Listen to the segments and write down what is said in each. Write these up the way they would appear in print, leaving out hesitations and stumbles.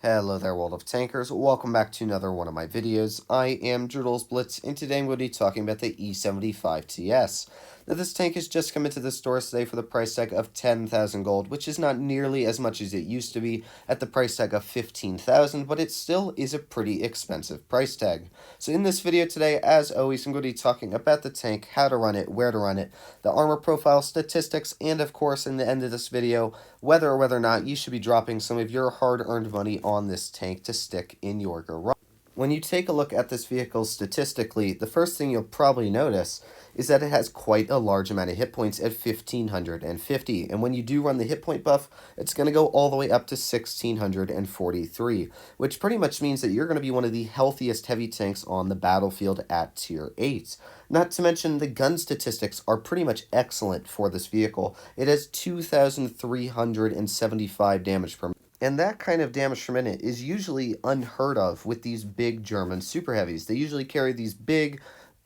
Hello there, World of Tankers. Welcome back to another one of my videos. I am Blitz, and today I'm going to be talking about the E75 TS. Now, this tank has just come into the stores today for the price tag of 10,000 gold, which is not nearly as much as it used to be at the price tag of 15,000, but it still is a pretty expensive price tag. So in this video today, as always, I'm going to be talking about the tank, how to run it, where to run it, the armor profile, statistics, and of course, in the end of this video, whether or not you should be dropping some of your hard-earned money on this tank to stick in your garage. When you take a look at this vehicle statistically, the first thing you'll probably notice is that it has quite a large amount of hit points at 1,550, and when you do run the hit point buff, it's going to go all the way up to 1,643, which pretty much means that you're going to be one of the healthiest heavy tanks on the battlefield at Tier 8. Not to mention, the gun statistics are pretty much excellent for this vehicle. It has 2,375 damage per minute. And that kind of damage per minute is usually unheard of with these big German super heavies. They usually carry these big,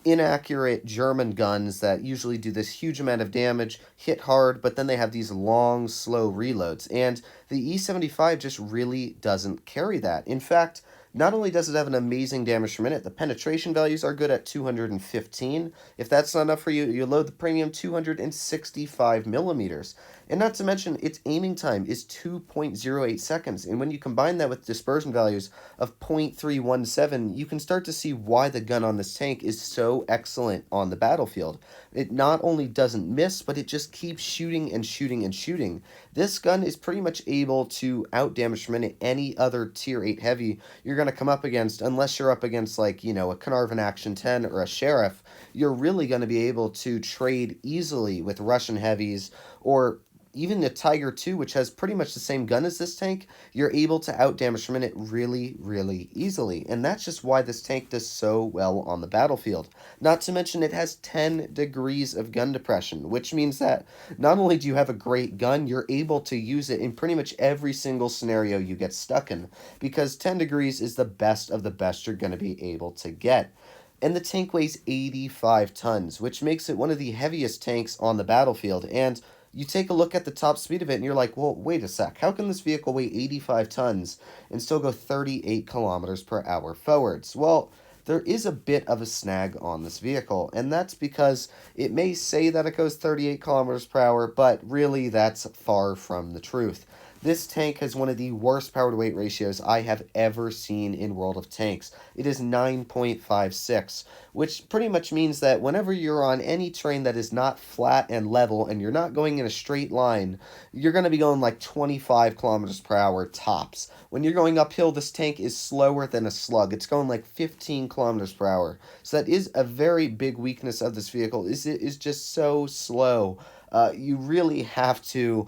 inaccurate German guns that usually do this huge amount of damage, hit hard, but then they have these long, slow reloads. And the E75 just really doesn't carry that. In fact, not only does it have an amazing damage per minute, the penetration values are good at 215. If that's not enough for you, you load the premium 265 millimeters. And not to mention, its aiming time is 2.08 seconds. And when you combine that with dispersion values of 0.317, you can start to see why the gun on this tank is so excellent on the battlefield. It not only doesn't miss, but it just keeps shooting and shooting and shooting. This gun is pretty much able to out-damage per minute any other Tier 8 heavy you're going to come up against, unless you're up against, like, you know, a Carnarvon Action 10 or a Sheriff. You're really going to be able to trade easily with Russian heavies, or even the Tiger 2, which has pretty much the same gun as this tank. You're able to out-damage per minute really, really easily. And that's just why this tank does so well on the battlefield. Not to mention, it has 10 degrees of gun depression, which means that not only do you have a great gun, you're able to use it in pretty much every single scenario you get stuck in, because 10 degrees is the best of the best you're going to be able to get. And the tank weighs 85 tons, which makes it one of the heaviest tanks on the battlefield. And you take a look at the top speed of it, and you're like, well, wait a sec. How can this vehicle weigh 85 tons and still go 38 kilometers per hour forwards? Well, there is a bit of a snag on this vehicle, and that's because it may say that it goes 38 kilometers per hour, but really that's far from the truth. This tank has one of the worst power-to-weight ratios I have ever seen in World of Tanks. It is 9.56, which pretty much means that whenever you're on any terrain that is not flat and level and you're not going in a straight line, you're going to be going like 25 kilometers per hour tops. When you're going uphill, this tank is slower than a slug. It's going like 15 kilometers per hour. So that is a very big weakness of this vehicle. It is just so slow. You really have to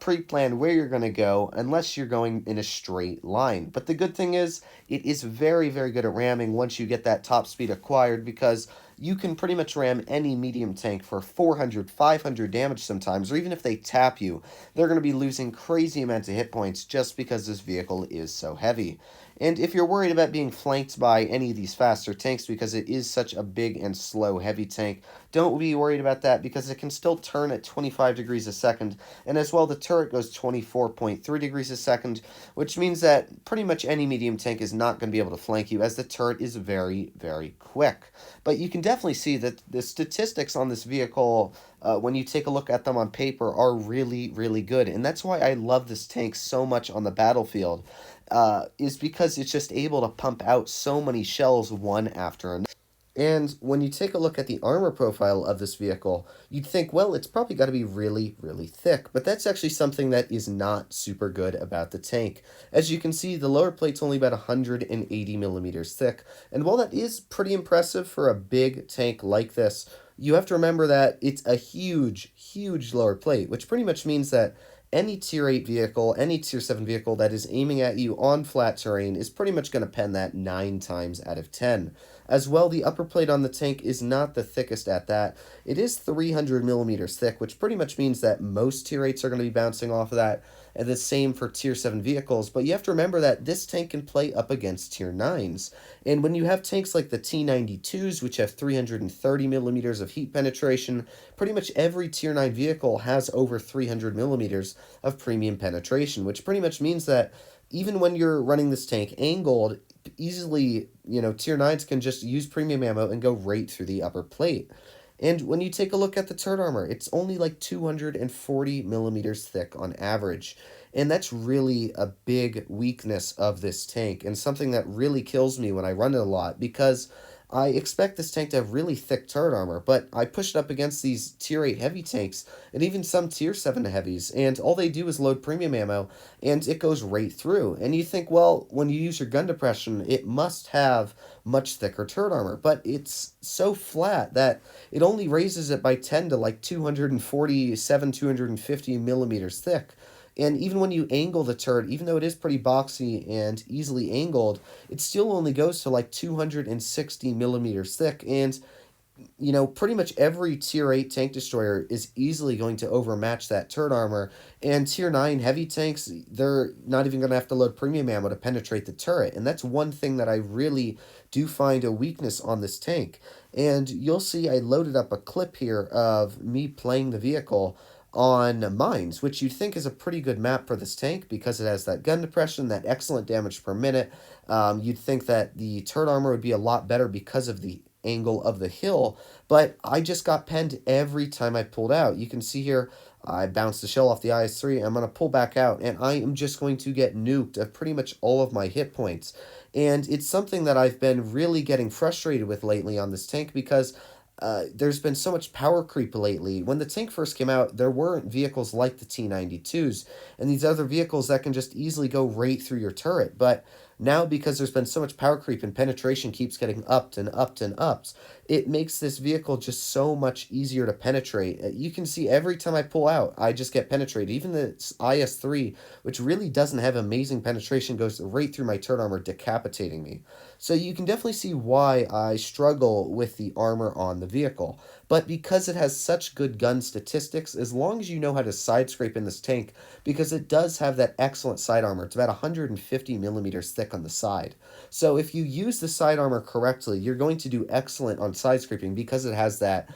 pre-plan where you're going to go unless you're going in a straight line. But the good thing is, it is very, very good at ramming once you get that top speed acquired, because you can pretty much ram any medium tank for 400, 500 damage sometimes, or even if they tap you, they're going to be losing crazy amounts of hit points just because this vehicle is so heavy. And if you're worried about being flanked by any of these faster tanks because it is such a big and slow heavy tank, don't be worried about that, because it can still turn at 25 degrees a second, and as well the turret goes 24.3 degrees a second, which means that pretty much any medium tank is not going to be able to flank you, as the turret is very, very quick. But you can definitely see that the statistics on this vehicle, when you take a look at them on paper, are really, really good, and that's why I love this tank so much on the battlefield. Is because it's just able to pump out so many shells one after another. And when you take a look at the armor profile of this vehicle, you'd think, well, it's probably got to be really, really thick. But that's actually something that is not super good about the tank. As you can see, the lower plate's only about 180 millimeters thick. And while that is pretty impressive for a big tank like this, you have to remember that it's a huge, huge lower plate, which pretty much means that any Tier 8 vehicle, any Tier 7 vehicle that is aiming at you on flat terrain is pretty much going to pen that 9 times out of 10. As well, the upper plate on the tank is not the thickest at that. It is 300 millimeters thick, which pretty much means that most Tier 8s are going to be bouncing off of that. and the same for tier 7 vehicles, but you have to remember that this tank can play up against tier 9s. And when you have tanks like the T92s, which have 330 millimeters of heat penetration, pretty much every tier 9 vehicle has over 300 millimeters of premium penetration, which pretty much means that even when you're running this tank angled, easily, tier 9s can just use premium ammo and go right through the upper plate. And when you take a look at the turret armor, it's only like 240 millimeters thick on average. And that's really a big weakness of this tank, and something that really kills me when I run it a lot, because I expect this tank to have really thick turret armor, but I push it up against these tier 8 heavy tanks, and even some tier 7 heavies, and all they do is load premium ammo, and it goes right through. And you think, well, when you use your gun depression, it must have much thicker turret armor, but it's so flat that it only raises it by 10 to like 247, 250 millimeters thick. And even when you angle the turret, even though it is pretty boxy and easily angled, it still only goes to like 260 millimeters thick. And, pretty much every tier 8 tank destroyer is easily going to overmatch that turret armor. And tier 9 heavy tanks, they're not even going to have to load premium ammo to penetrate the turret. And that's one thing that I really do find a weakness on this tank. And you'll see I loaded up a clip here of me playing the vehicle on mines, which you'd think is a pretty good map for this tank because it has that gun depression, that excellent damage per minute. You'd think that the turret armor would be a lot better because of the angle of the hill, but I just got penned every time I pulled out. You can see here, I bounced the shell off the IS-3, I'm going to pull back out, and I am just going to get nuked of pretty much all of my hit points. And it's something that I've been really getting frustrated with lately on this tank because there's been so much power creep lately. When the tank first came out, there weren't vehicles like the T92s and these other vehicles that can just easily go right through your turret. But now, because there's been so much power creep and penetration keeps getting upped and upped and upped, it makes this vehicle just so much easier to penetrate. You can see every time I pull out, I just get penetrated. Even the IS-3, which really doesn't have amazing penetration, goes right through my turret armor, decapitating me. So you can definitely see why I struggle with the armor on the vehicle. But because it has such good gun statistics, as long as you know how to side scrape in this tank, because it does have that excellent side armor, it's about 150 millimeters thick on the side. So if you use the side armor correctly, you're going to do excellent on side scraping because it has that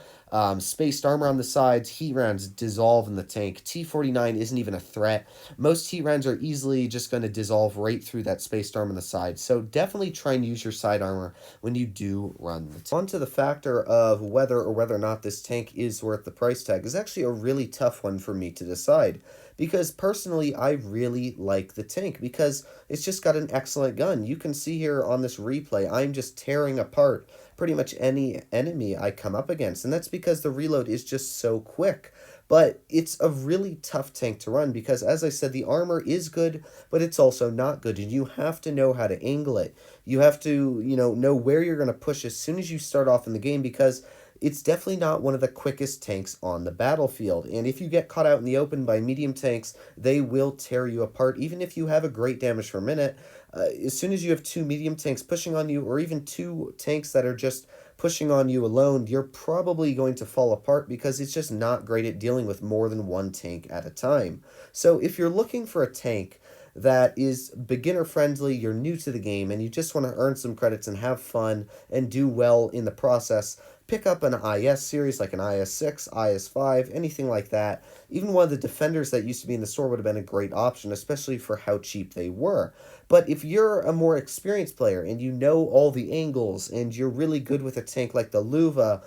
spaced armor on the sides. Heat rounds dissolve in the tank. T49 isn't even a threat. Most heat rounds are easily just going to dissolve right through that spaced armor on the side. So definitely try and use your side armor when you do run the tank. On to the factor of whether or not this tank is worth the price tag is actually a really tough one for me to decide. Because personally, I really like the tank because it's just got an excellent gun. You can see here on this replay, I'm just tearing apart pretty much any enemy I come up against. And that's because the reload is just so quick. But it's a really tough tank to run because, as I said, the armor is good, but it's also not good. And you have to know how to angle it. You have to, know where you're going to push as soon as you start off in the game because it's definitely not one of the quickest tanks on the battlefield. And if you get caught out in the open by medium tanks, they will tear you apart. Even if you have a great damage per minute, as soon as you have two medium tanks pushing on you, or even two tanks that are just pushing on you alone, you're probably going to fall apart because it's just not great at dealing with more than one tank at a time. So if you're looking for a tank that is beginner friendly, you're new to the game, and you just want to earn some credits and have fun and do well in the process, pick up an IS series like an IS-6, IS-5, anything like that. Even one of the Defenders that used to be in the store would have been a great option, especially for how cheap they were. But if you're a more experienced player and you know all the angles and you're really good with a tank like the Luva,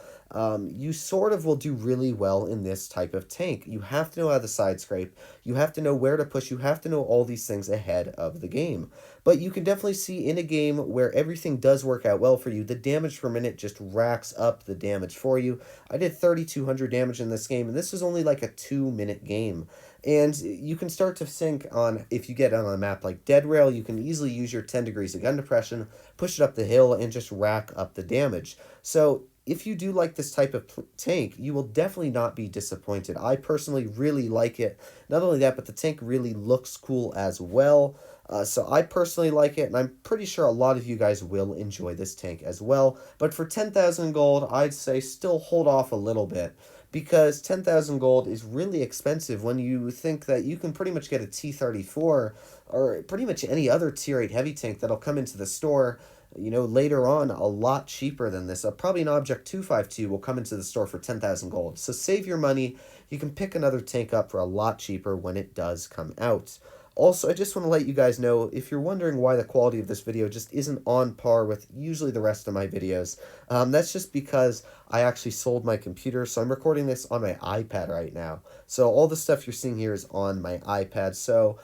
you sort of will do really well in this type of tank. You have to know how to side scrape, you have to know where to push, you have to know all these things ahead of the game. But you can definitely see in a game where everything does work out well for you, the damage per minute just racks up the damage for you. I did 3,200 damage in this game, and this is only like a 2-minute game. And you can start to sink on, if you get on a map like Dead Rail, you can easily use your 10 degrees of gun depression, push it up the hill, and just rack up the damage. So if you do like this type of tank, you will definitely not be disappointed. I personally really like it. Not only that, but the tank really looks cool as well. So I personally like it, and I'm pretty sure a lot of you guys will enjoy this tank as well. But for 10,000 gold, I'd say still hold off a little bit, because 10,000 gold is really expensive when you think that you can pretty much get a T-34 or pretty much any other tier 8 heavy tank that'll come into the store, you know, later on a lot cheaper than this. Probably an Object 252 will come into the store for 10,000 gold. So save your money. You can pick another tank up for a lot cheaper when it does come out. Also, I just want to let you guys know, if you're wondering why the quality of this video just isn't on par with usually the rest of my videos, that's just because I actually sold my computer, so I'm recording this on my iPad right now. So all the stuff you're seeing here is on my iPad, so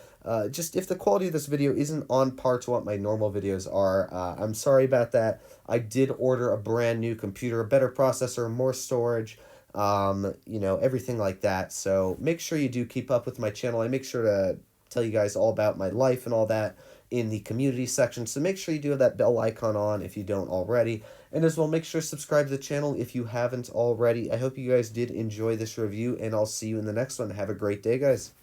just if the quality of this video isn't on par to what my normal videos are, I'm sorry about that. I did order a brand new computer, a better processor, more storage, you know, everything like that. So make sure you do keep up with my channel. I make sure to tell you guys all about my life and all that in the community section, so make sure you do have that bell icon on if you don't already, and as well make sure to subscribe to the channel if you haven't already. I hope you guys did enjoy this review, and I'll see you in the next one. Have a great day, guys.